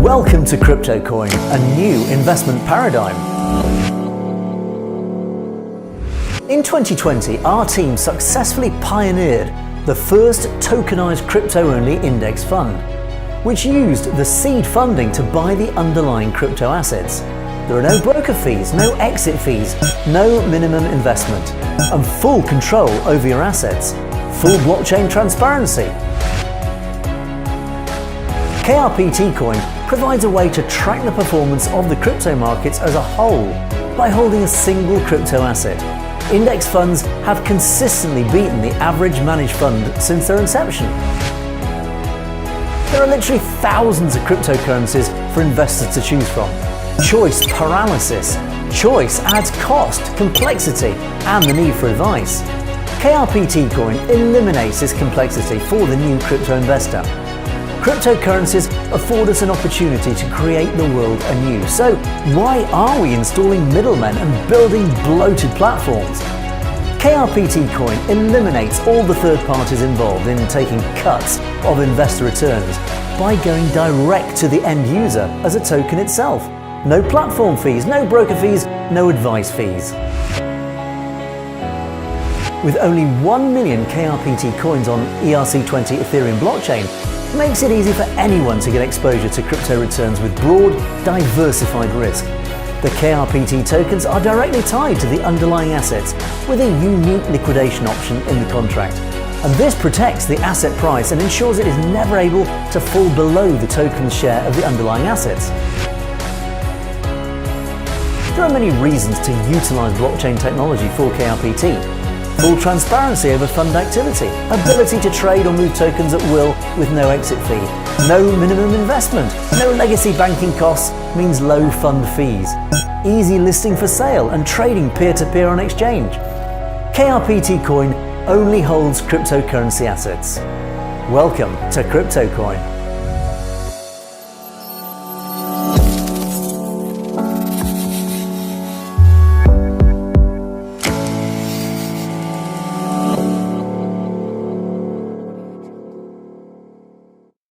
Welcome to KRPTCOIN, a new investment paradigm. In 2020, our team successfully pioneered the first tokenized crypto-only index fund, which used the seed funding to buy the underlying crypto assets. There are no broker fees, no exit fees, no minimum investment, and full control over your assets. Full blockchain transparency. KRPTCOIN provides a way to track the performance of the crypto markets as a whole by holding a single crypto asset. Index funds have consistently beaten the average managed fund since their inception. There are literally thousands of cryptocurrencies for investors to choose from. Choice paralysis. Choice adds cost, complexity, and the need for advice. KRPTCOIN eliminates this complexity for the new crypto investor. Cryptocurrencies afford us an opportunity to create the world anew. So why are we installing middlemen and building bloated platforms? KRPTCOIN eliminates all the third parties involved in taking cuts of investor returns by going direct to the end user as a token itself. No platform fees, no broker fees, no advice fees. With only 1 million KRPT coins on ERC20 Ethereum blockchain, makes it easy for anyone to get exposure to crypto returns with broad, diversified risk. The KRPT tokens are directly tied to the underlying assets with a unique liquidation option in the contract. And this protects the asset price and ensures it is never able to fall below the token's share of the underlying assets. There are many reasons to utilize blockchain technology for KRPT. Full transparency over fund activity, ability to trade or move tokens at will with no exit fee, no minimum investment, no legacy banking costs means low fund fees, easy listing for sale and trading peer-to-peer on exchange. KRPTCOIN only holds cryptocurrency assets. Welcome to KRPTCOIN.